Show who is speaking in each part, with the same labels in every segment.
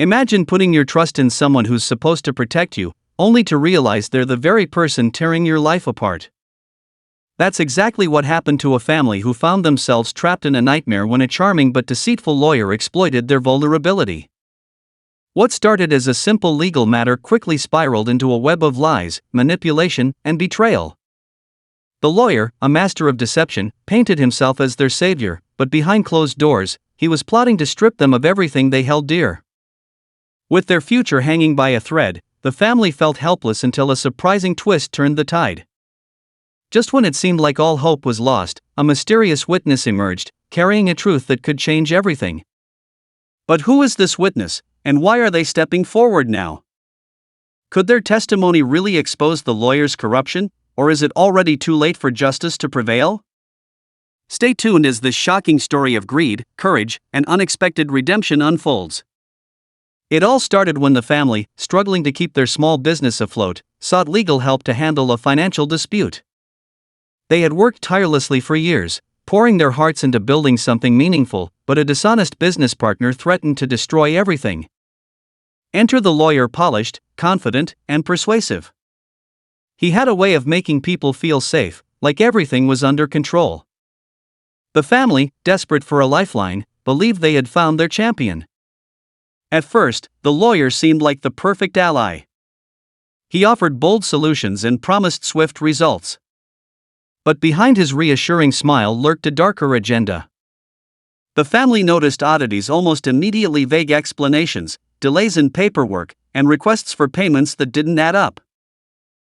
Speaker 1: Imagine putting your trust in someone who's supposed to protect you, only to realize they're the very person tearing your life apart. That's exactly what happened to a family who found themselves trapped in a nightmare when a charming but deceitful lawyer exploited their vulnerability. What started as a simple legal matter quickly spiraled into a web of lies, manipulation, and betrayal. The lawyer, a master of deception, painted himself as their savior, but behind closed doors, he was plotting to strip them of everything they held dear. With their future hanging by a thread, the family felt helpless until a surprising twist turned the tide. Just when it seemed like all hope was lost, a mysterious witness emerged, carrying a truth that could change everything. But who is this witness, and why are they stepping forward now? Could their testimony really expose the lawyer's corruption, or is it already too late for justice to prevail? Stay tuned as this shocking story of greed, courage, and unexpected redemption unfolds. It all started when the family, struggling to keep their small business afloat, sought legal help to handle a financial dispute. They had worked tirelessly for years, pouring their hearts into building something meaningful, but a dishonest business partner threatened to destroy everything. Enter the lawyer, polished, confident, and persuasive. He had a way of making people feel safe, like everything was under control. The family, desperate for a lifeline, believed they had found their champion. At first, the lawyer seemed like the perfect ally. He offered bold solutions and promised swift results. But behind his reassuring smile lurked a darker agenda. The family noticed oddities almost immediately: vague explanations, delays in paperwork, and requests for payments that didn't add up.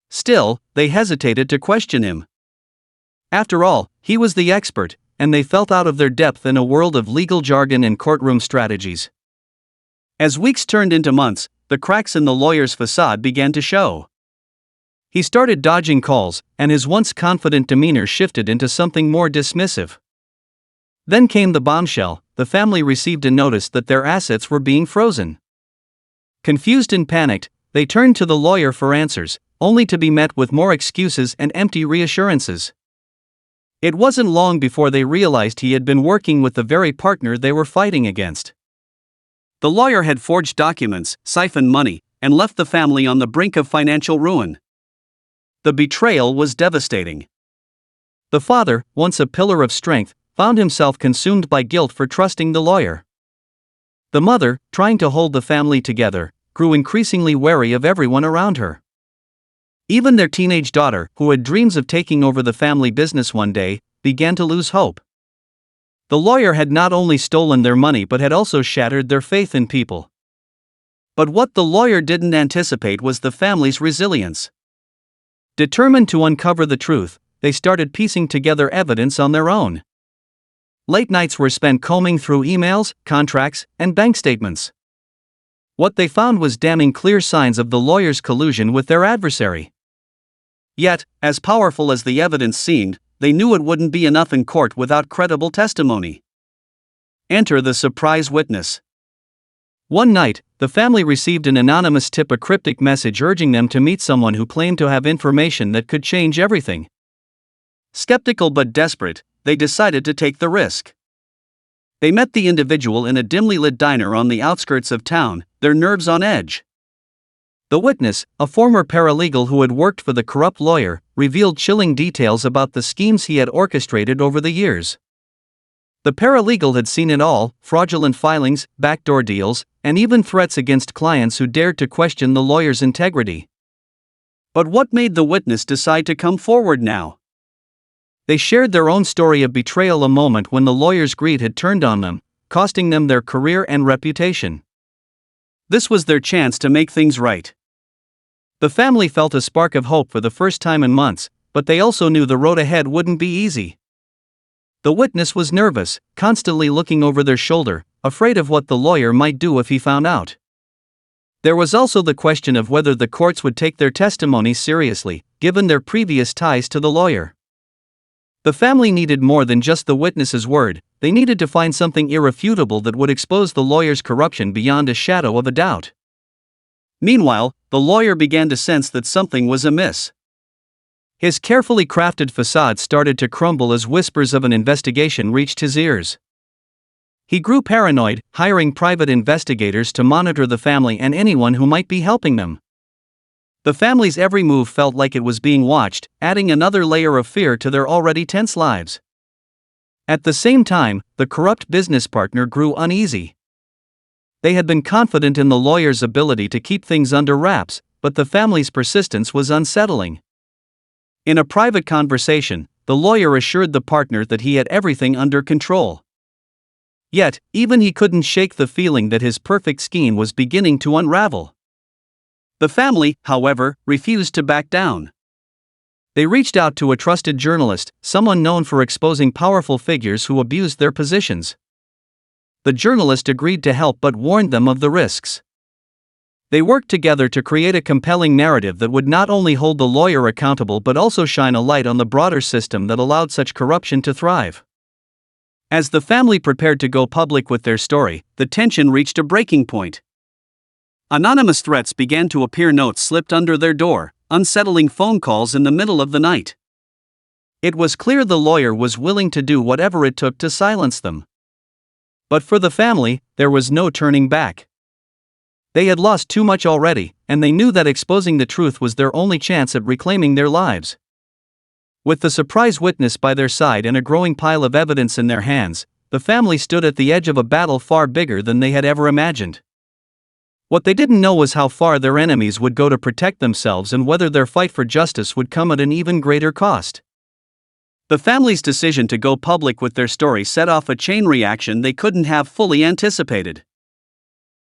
Speaker 1: Still, they hesitated to question him. After all, he was the expert, and they felt out of their depth in a world of legal jargon and courtroom strategies. As weeks turned into months, the cracks in the lawyer's facade began to show. He started dodging calls, and his once confident demeanor shifted into something more dismissive. Then came the bombshell: the family received a notice that their assets were being frozen. Confused and panicked, they turned to the lawyer for answers, only to be met with more excuses and empty reassurances. It wasn't long before they realized he had been working with the very partner they were fighting against. The lawyer had forged documents, siphoned money, and left the family on the brink of financial ruin. The betrayal was devastating. The father, once a pillar of strength, found himself consumed by guilt for trusting the lawyer. The mother, trying to hold the family together, grew increasingly wary of everyone around her. Even their teenage daughter, who had dreams of taking over the family business one day, began to lose hope. The lawyer had not only stolen their money but had also shattered their faith in people. But what the lawyer didn't anticipate was the family's resilience. Determined to uncover the truth, they started piecing together evidence on their own. Late nights were spent combing through emails, contracts, and bank statements. What they found was damning clear signs of the lawyer's collusion with their adversary. Yet, as powerful as the evidence seemed, they knew it wouldn't be enough in court without credible testimony. Enter the surprise witness. One night, the family received an anonymous tip, a cryptic message urging them to meet someone who claimed to have information that could change everything. Skeptical but desperate, they decided to take the risk. They met the individual in a dimly lit diner on the outskirts of town, their nerves on edge. The witness, a former paralegal who had worked for the corrupt lawyer, revealed chilling details about the schemes he had orchestrated over the years. The paralegal had seen it all: fraudulent filings, backdoor deals, and even threats against clients who dared to question the lawyer's integrity. But what made the witness decide to come forward now? They shared their own story of betrayal, a moment when the lawyer's greed had turned on them, costing them their career and reputation. This was their chance to make things right. The family felt a spark of hope for the first time in months, but they also knew the road ahead wouldn't be easy. The witness was nervous, constantly looking over their shoulder, afraid of what the lawyer might do if he found out. There was also the question of whether the courts would take their testimony seriously, given their previous ties to the lawyer. The family needed more than just the witness's word; they needed to find something irrefutable that would expose the lawyer's corruption beyond a shadow of a doubt. Meanwhile, the lawyer began to sense that something was amiss. His carefully crafted facade started to crumble as whispers of an investigation reached his ears. He grew paranoid, hiring private investigators to monitor the family and anyone who might be helping them. The family's every move felt like it was being watched, adding another layer of fear to their already tense lives. At the same time, the corrupt business partner grew uneasy. They had been confident in the lawyer's ability to keep things under wraps, but the family's persistence was unsettling. In a private conversation, the lawyer assured the partner that he had everything under control. Yet, even he couldn't shake the feeling that his perfect scheme was beginning to unravel. The family, however, refused to back down. They reached out to a trusted journalist, someone known for exposing powerful figures who abused their positions. The journalist agreed to help but warned them of the risks. They worked together to create a compelling narrative that would not only hold the lawyer accountable but also shine a light on the broader system that allowed such corruption to thrive. As the family prepared to go public with their story, the tension reached a breaking point. Anonymous threats began to appear, notes slipped under their door, unsettling phone calls in the middle of the night. It was clear the lawyer was willing to do whatever it took to silence them. But for the family, there was no turning back. They had lost too much already, and they knew that exposing the truth was their only chance at reclaiming their lives. With the surprise witness by their side and a growing pile of evidence in their hands, the family stood at the edge of a battle far bigger than they had ever imagined. What they didn't know was how far their enemies would go to protect themselves and whether their fight for justice would come at an even greater cost. The family's decision to go public with their story set off a chain reaction they couldn't have fully anticipated.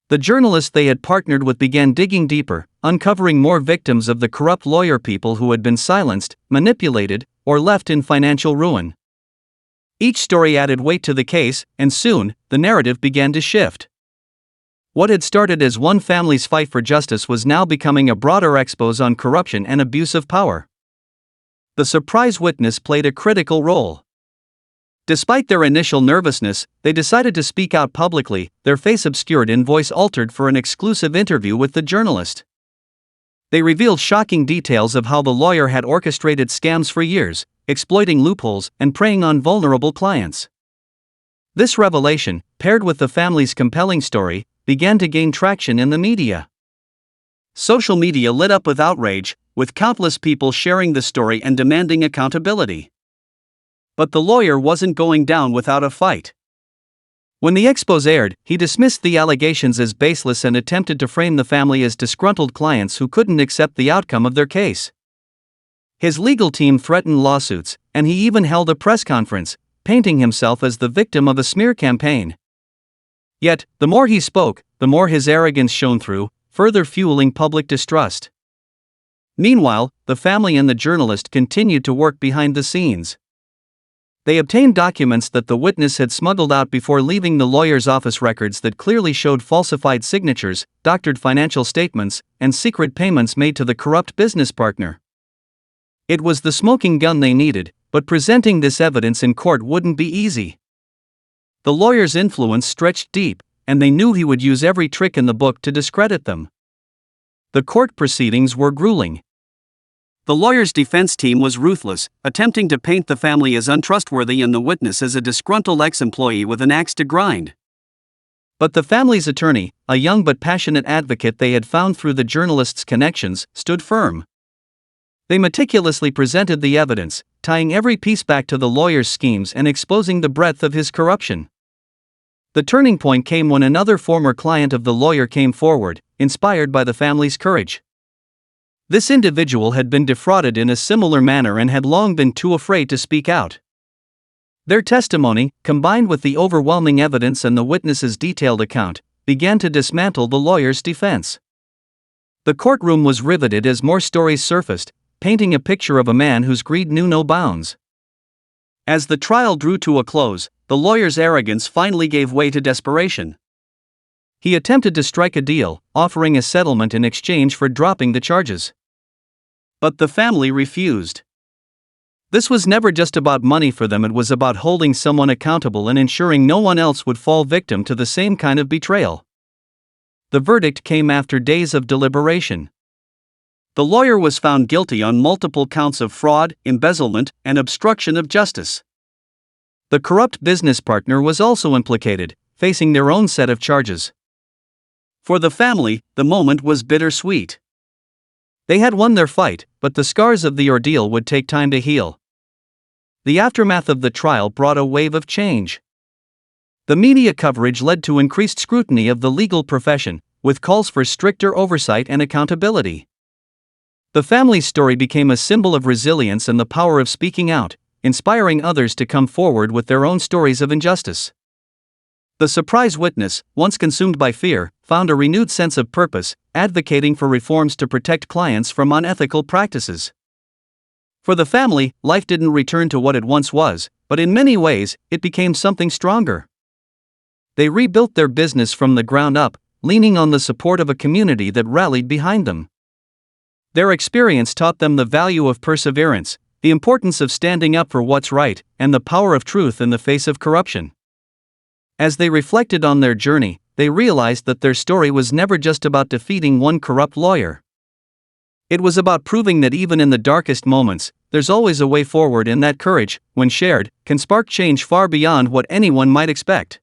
Speaker 1: The journalist they had partnered with began digging deeper, uncovering more victims of the corrupt lawyer, people who had been silenced, manipulated, or left in financial ruin. Each story added weight to the case, and soon, the narrative began to shift. What had started as one family's fight for justice was now becoming a broader expose on corruption and abuse of power. The surprise witness played a critical role. Despite their initial nervousness, they decided to speak out publicly, their face obscured and voice altered for an exclusive interview with the journalist. They revealed shocking details of how the lawyer had orchestrated scams for years, exploiting loopholes and preying on vulnerable clients. This revelation, paired with the family's compelling story, began to gain traction in the media. Social media lit up with outrage, with countless people sharing the story and demanding accountability. But the lawyer wasn't going down without a fight. When the expose aired, he dismissed the allegations as baseless and attempted to frame the family as disgruntled clients who couldn't accept the outcome of their case. His legal team threatened lawsuits, and he even held a press conference, painting himself as the victim of a smear campaign. Yet, the more he spoke, the more his arrogance shone through, further fueling public distrust. Meanwhile, the family and the journalist continued to work behind the scenes. They obtained documents that the witness had smuggled out before leaving the lawyer's office, records that clearly showed falsified signatures, doctored financial statements, and secret payments made to the corrupt business partner. It was the smoking gun they needed, but presenting this evidence in court wouldn't be easy. The lawyer's influence stretched deep, and they knew he would use every trick in the book to discredit them. The court proceedings were grueling. The lawyer's defense team was ruthless, attempting to paint the family as untrustworthy and the witness as a disgruntled ex-employee with an axe to grind. But the family's attorney, a young but passionate advocate they had found through the journalist's connections, stood firm. They meticulously presented the evidence, tying every piece back to the lawyer's schemes and exposing the breadth of his corruption. The turning point came when another former client of the lawyer came forward, inspired by the family's courage. This individual had been defrauded in a similar manner and had long been too afraid to speak out. Their testimony, combined with the overwhelming evidence and the witness's detailed account, began to dismantle the lawyer's defense. The courtroom was riveted as more stories surfaced, painting a picture of a man whose greed knew no bounds. As the trial drew to a close, the lawyer's arrogance finally gave way to desperation. He attempted to strike a deal, offering a settlement in exchange for dropping the charges. But the family refused. This was never just about money for them, it was about holding someone accountable and ensuring no one else would fall victim to the same kind of betrayal. The verdict came after days of deliberation. The lawyer was found guilty on multiple counts of fraud, embezzlement, and obstruction of justice. The corrupt business partner was also implicated, facing their own set of charges. For the family, the moment was bittersweet. They had won their fight, but the scars of the ordeal would take time to heal. The aftermath of the trial brought a wave of change. The media coverage led to increased scrutiny of the legal profession, with calls for stricter oversight and accountability. The family's story became a symbol of resilience and the power of speaking out, inspiring others to come forward with their own stories of injustice. The surprise witness, once consumed by fear, found a renewed sense of purpose, advocating for reforms to protect clients from unethical practices. For the family, life didn't return to what it once was, but in many ways, it became something stronger. They rebuilt their business from the ground up, leaning on the support of a community that rallied behind them. Their experience taught them the value of perseverance, the importance of standing up for what's right, and the power of truth in the face of corruption. As they reflected on their journey, they realized that their story was never just about defeating one corrupt lawyer. It was about proving that even in the darkest moments, there's always a way forward, and that courage, when shared, can spark change far beyond what anyone might expect.